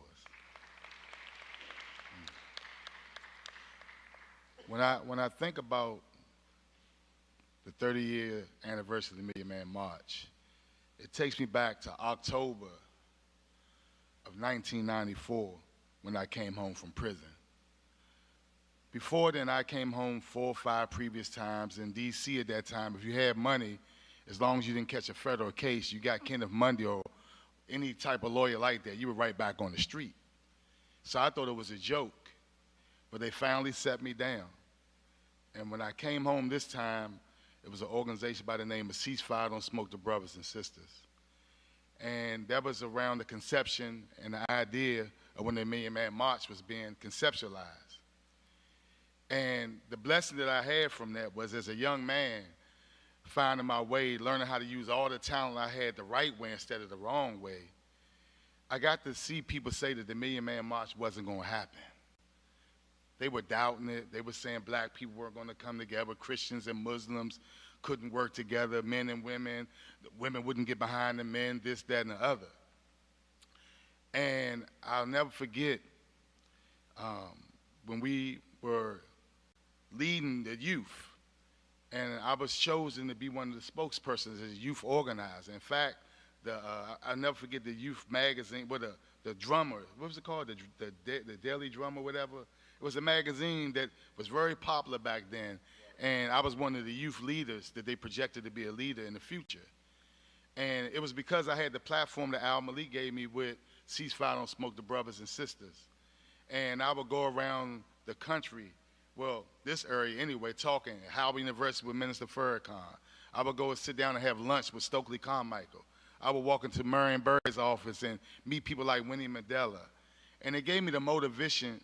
When I think about the 30-year anniversary of the Million Man March, it takes me back to October of 1994 when I came home from prison. Before then, I came home 4 or 5 previous times. In D.C. at that time, if you had money, as long as you didn't catch a federal case, you got Kenneth Mundy or any type of lawyer like that, you were right back on the street. So I thought it was a joke, but they finally set me down. And when I came home this time, it was an organization by the name of Ceasefire Don't Smoke the Brothers and Sisters. And that was around the conception and the idea of when the Million Man March was being conceptualized. And the blessing that I had from that was, as a young man, finding my way, learning how to use all the talent I had the right way instead of the wrong way, I got to see people say that the Million Man March wasn't going to happen. They were doubting it. They were saying black people weren't going to come together. Christians and Muslims couldn't work together, men and women. Women wouldn't get behind the men, this, that, and the other. And I'll never forget when we were leading the youth, and I was chosen to be one of the spokespersons as a youth organizer. In fact, I'll never forget the youth magazine, with the drummer, what was it called, the Daily Drummer, whatever. It was a magazine that was very popular back then, and I was one of the youth leaders that they projected to be a leader in the future. And it was because I had the platform that Al Malik gave me with Ceasefire Don't Smoke the Brothers and Sisters. And I would go around the country, well, this area anyway, talking at Howard University with Minister Farrakhan. I would go and sit down and have lunch with Stokely Carmichael. I would walk into Marion Barry's office and meet people like Winnie Mandela. And it gave me the motivation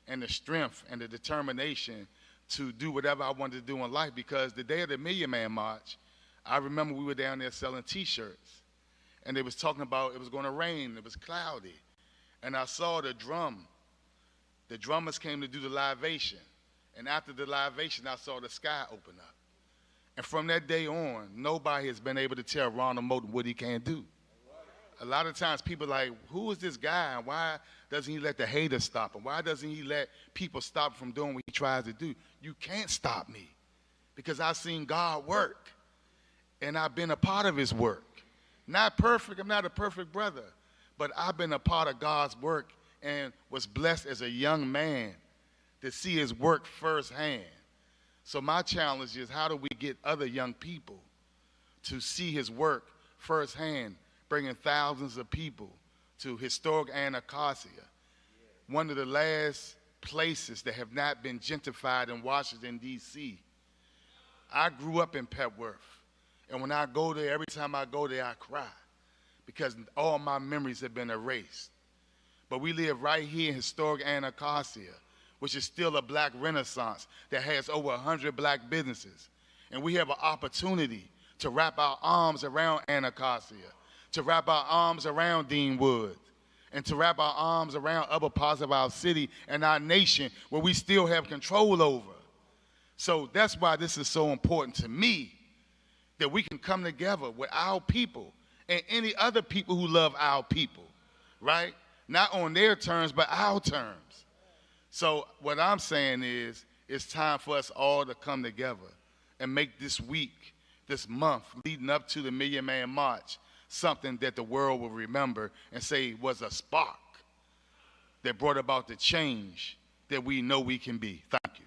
and the strength and the determination to do whatever I wanted to do in life, because the day of the Million Man March, I remember we were down there selling T-shirts. And they was talking about it was going to rain, it was cloudy. And I saw the drummers came to do the libation. And after the libation, I saw the sky open up. And from that day on, nobody has been able to tell Ronald Moulton what he can do. A lot of times people are like, who is this guy, and why doesn't he let the haters stop him? Why doesn't he let people stop from doing what he tries to do? You can't stop me, because I've seen God work, and I've been a part of his work. Not perfect, I'm not a perfect brother, but I've been a part of God's work and was blessed as a young man to see his work firsthand. So my challenge is, how do we get other young people to see his work firsthand, bringing thousands of people to historic Anacostia, one of the last places that have not been gentrified in Washington, D.C. I grew up in Petworth, and when I go there, every time I go there, I cry, because all my memories have been erased. But we live right here in historic Anacostia, which is still a black renaissance that has over 100 black businesses. And we have an opportunity to wrap our arms around Anacostia, to wrap our arms around Dean Woods, and to wrap our arms around other parts of our city and our nation where we still have control over. So that's why this is so important to me, that we can come together with our people and any other people who love our people, right? Not on their terms, but our terms. So what I'm saying is, it's time for us all to come together and make this week, this month, leading up to the Million Man March, something that the world will remember and say was a spark that brought about the change that we know we can be. Thank you.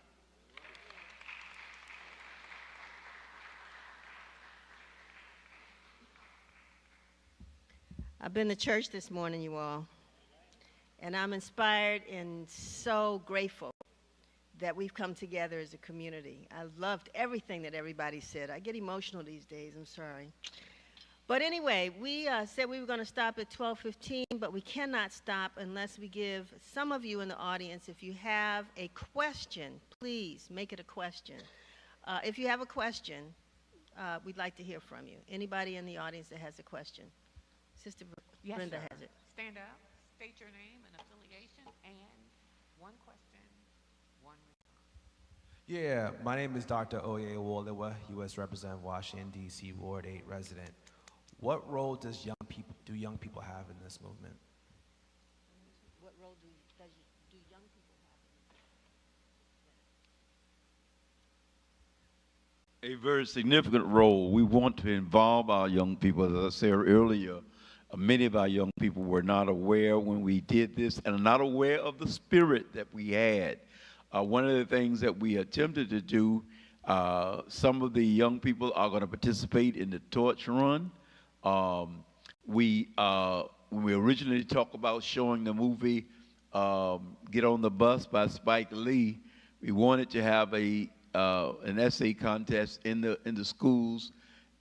I've been to church this morning, you all, and I'm inspired and so grateful that we've come together as a community. I loved everything that everybody said. I get emotional these days, I'm sorry. But anyway, we said we were going to stop at 12:15, but we cannot stop unless we give some of you in the audience, if you have a question, please make it a question. If you have a question, we'd like to hear from you. Anybody in the audience that has a question? Sister Brenda has it. Stand up, state your name and affiliation, and one question, one response. Yeah, my name is Dr. Oye Wolewa, U.S. Representative, Washington, D.C., Ward 8 resident. What role do young people have in this movement? What role do young people have? A very significant role. We want to involve our young people. As I said earlier, many of our young people were not aware when we did this and are not aware of the spirit that we had. One of the things that we attempted to do, some of the young people are going to participate in the torch run. When we originally talked about showing the movie Get on the Bus by Spike Lee, we wanted to have an essay contest in the schools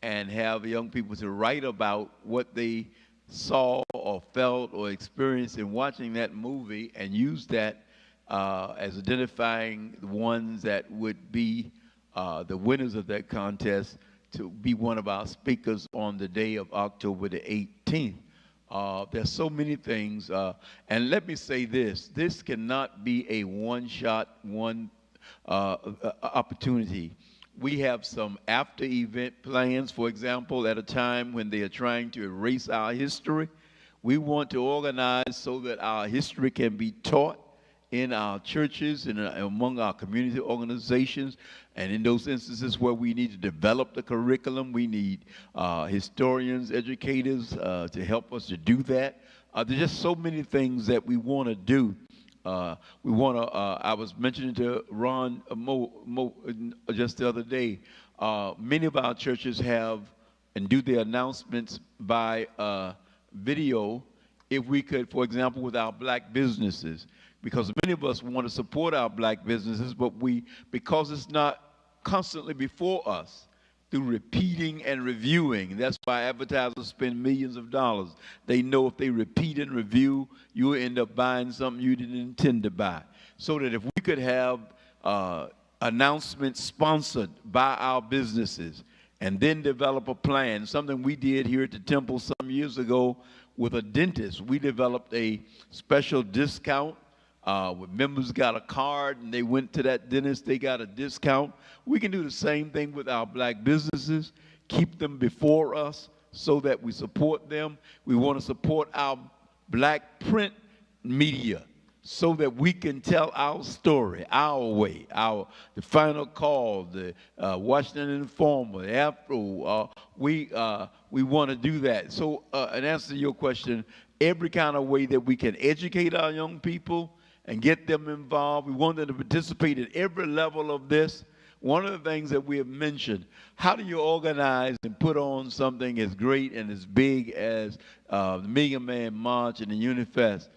and have young people to write about what they saw or felt or experienced in watching that movie and use that as identifying the ones that would be the winners of that contest to be one of our speakers on the day of October the 18th. There's so many things, and let me say this cannot be a one-shot, opportunity. We have some after-event plans, for example, at a time when they are trying to erase our history. We want to organize so that our history can be taught in our churches and among our community organizations. And in those instances where we need to develop the curriculum, we need historians, educators to help us to do that. There's just so many things that we want to do. We want to, I was mentioning to Ron Mo just the other day, many of our churches have and do their announcements by video. If we could, for example, with our black businesses, because many of us want to support our black businesses, but because it's not constantly before us, through repeating and reviewing. That's why advertisers spend millions of dollars. They know if they repeat and review, you'll end up buying something you didn't intend to buy. So that if we could have announcements sponsored by our businesses and then develop a plan, something we did here at the Temple some years ago with a dentist. We developed a special discount. When members got a card and they went to that dentist, they got a discount. We can do the same thing with our black businesses, keep them before us so that we support them. We want to support our black print media so that we can tell our story, our way, the Final Call, the Washington Informer, the Afro. We want to do that. So in answer to your question, every kind of way that we can educate our young people and get them involved. We want them to participate at every level of this. One of the things that we have mentioned, how do you organize and put on something as great and as big as the Million Man March and the Unifest?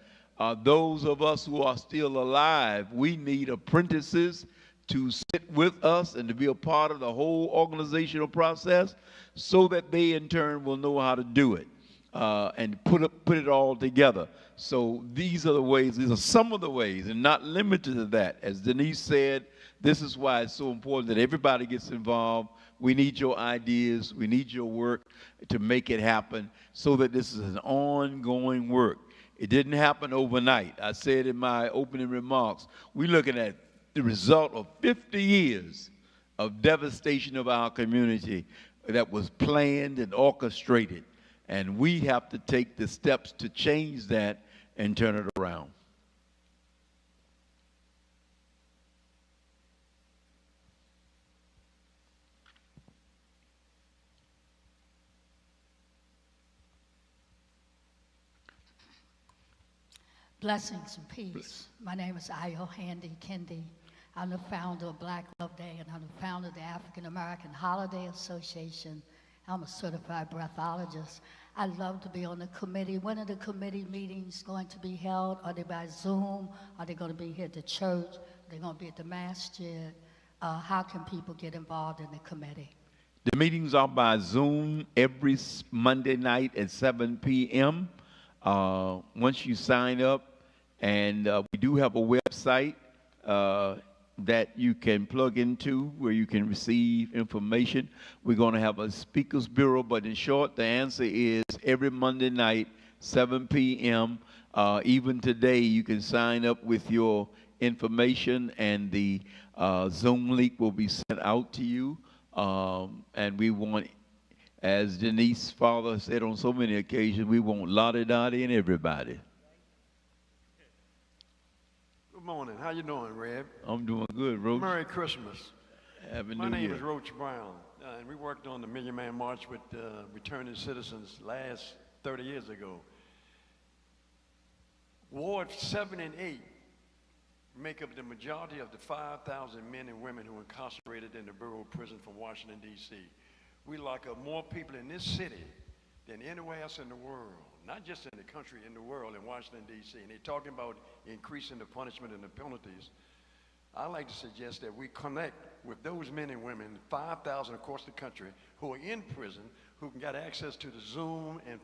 Those of us who are still alive, we need apprentices to sit with us and to be a part of the whole organizational process so that they in turn will know how to do it. And put it all together. So these are the ways, these are some of the ways, and not limited to that. As Denise said, this is why it's so important that everybody gets involved. We need your ideas, we need your work to make it happen so that this is an ongoing work. It didn't happen overnight. I said in my opening remarks, we're looking at the result of 50 years of devastation of our community that was planned and orchestrated. And we have to take the steps to change that and turn it around. Blessings and peace. My name is Ayo Handy Kendi. I'm the founder of Black Love Day, and I'm the founder of the African American Holiday Association. I'm a certified breathologist. I love to be on the committee. When are the committee meetings going to be held? Are they by Zoom? Are they going to be here at the church? Are they going to be at the masjid? How can people get involved in the committee? The meetings are by Zoom every Monday night at 7 p.m. Once you sign up, and we do have a website that you can plug into where you can receive information. We're going to have a speakers bureau, but in short, the answer is every Monday night, 7 p.m. Even today, you can sign up with your information, and the Zoom link will be sent out to you. And we want, as Denise's father said on so many occasions, we want Lottie Dottie and everybody. Good morning. How you doing, Reb? I'm doing good, Roach. Merry Christmas. Happy My New name Year. is Roach Brown, and we worked on the Million Man March with returning citizens last 30 years ago. Wards 7 and 8 make up the majority of the 5,000 men and women who are incarcerated in the borough prison from Washington, D.C. We lock up more people in this city than anywhere else in the world, not just in the country, in the world, in Washington, D.C. And they're talking about increasing the punishment and the penalties. I like to suggest that we connect with those men and women, 5,000 across the country, who are in prison, who can get access to the Zoom and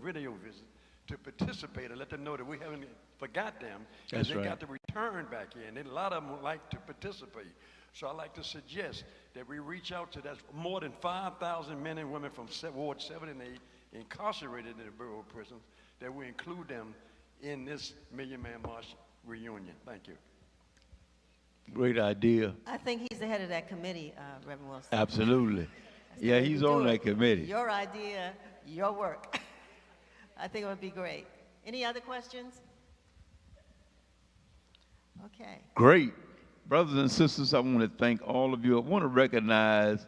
video visit to participate and let them know that we haven't forgot them. That's they right. got to return back in. And a lot of them would like to participate. So I like to suggest that we reach out to that more than 5,000 men and women from Ward 7 and 8 incarcerated in the borough prisons, that we include them in this Million Man March reunion. Thank you. Great idea. I think he's the head of that committee, Reverend Wilson. Absolutely. That's the Yeah, way he's we do on it. that committee. Your idea, your work. I think it would be great. Any other questions? Okay. Great. Brothers and sisters, I want to thank all of you. I want to recognize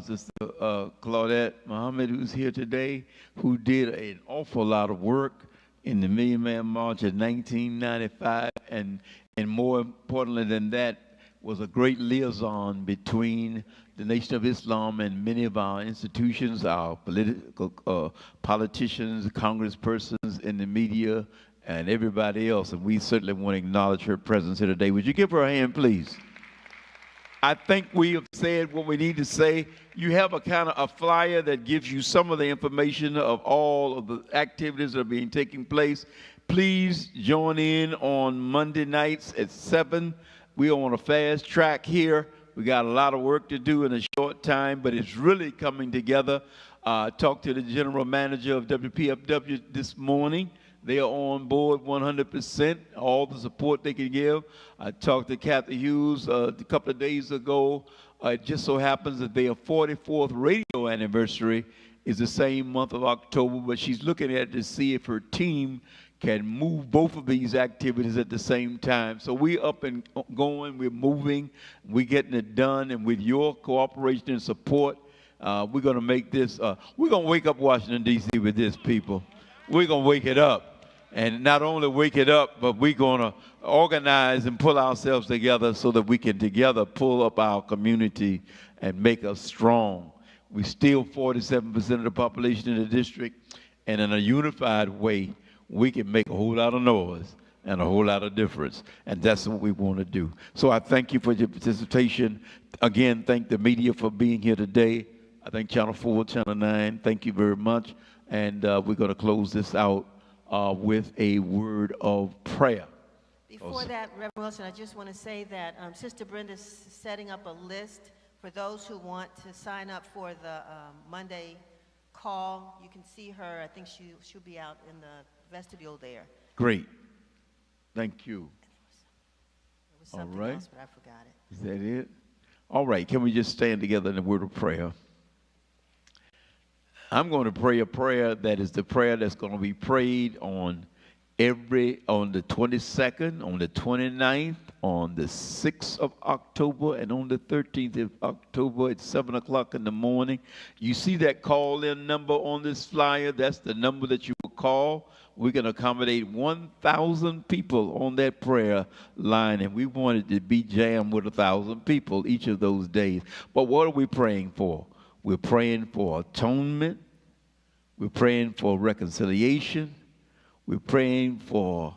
Sister Claudette Muhammad, who's here today, who did an awful lot of work in the Million Man March in 1995, and more importantly than that, was a great liaison between the Nation of Islam and many of our institutions, our political politicians, congresspersons in the media, and everybody else. And we certainly want to acknowledge her presence here today. Would you give her a hand, please? I think we have said what we need to say. You have a kind of a flyer that gives you some of the information of all of the activities that are being taking place. Please join in on Monday nights at 7. We are on a fast track here. We got a lot of work to do in a short time, but it's really coming together. Talked to the general manager of WPFW this morning. They are on board 100%, all the support they can give. I talked to Kathy Hughes a couple of days ago. It just so happens that their 44th radio anniversary is the same month of October, but she's looking at it to see if her team can move both of these activities at the same time. So we're up and going, we're moving, we're getting it done, and with your cooperation and support, we're going to make this, we're going to wake up Washington, D.C. with this, people. We're going to wake it up. And not only wake it up, but we're going to organize and pull ourselves together so that we can together pull up our community and make us strong. We still 47% of the population in the district, and in a unified way, we can make a whole lot of noise and a whole lot of difference, and that's what we want to do. So I thank you for your participation. Again, thank the media for being here today. I thank Channel 4, Channel 9. Thank you very much, and we're going to close this out with a word of prayer. Before that, Reverend Wilson, I just want to say that Sister Brenda's setting up a list for those who want to sign up for the Monday call. You can see her. I think she'll be out in the vestibule there. Great. Thank you. There was something else, but I forgot it. Is that it? All right. Can we just stand together in a word of prayer? I'm going to pray a prayer that is the prayer that's going to be prayed on the 22nd, on the 29th, on the 6th of October, and on the 13th of October at 7 o'clock in the morning. You see that call-in number on this flyer? That's the number that you will call. We can accommodate 1,000 people on that prayer line, and we wanted to be jammed with 1,000 people each of those days. But what are we praying for? We're praying for atonement. We're praying for reconciliation. We're praying for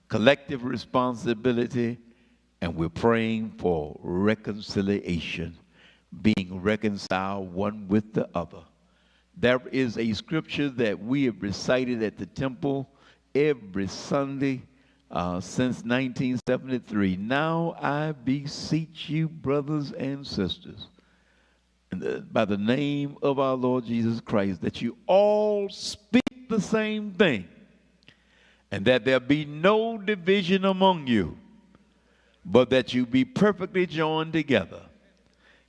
collective responsibility, and we're praying for reconciliation, being reconciled one with the other. There is a scripture that we have recited at the temple every Sunday since 1973. Now I beseech you, brothers and sisters, by the name of our Lord Jesus Christ, that you all speak the same thing, and that there be no division among you, but that you be perfectly joined together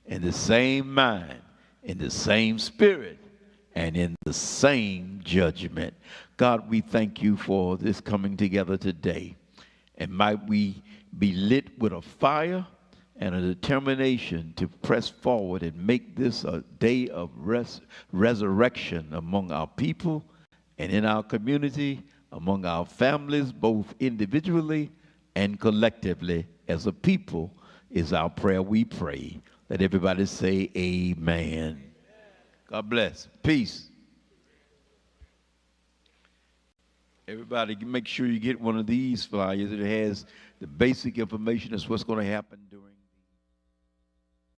in the same mind, in the same spirit, and in the same judgment. God, we thank you for this coming together today. And might we be lit with a fire and a determination to press forward and make this a day of resurrection among our people and in our community, among our families, both individually and collectively as a people, is our prayer we pray. Let everybody say amen. God bless. Peace. Everybody, make sure you get one of these flyers. It has the basic information as what's going to happen during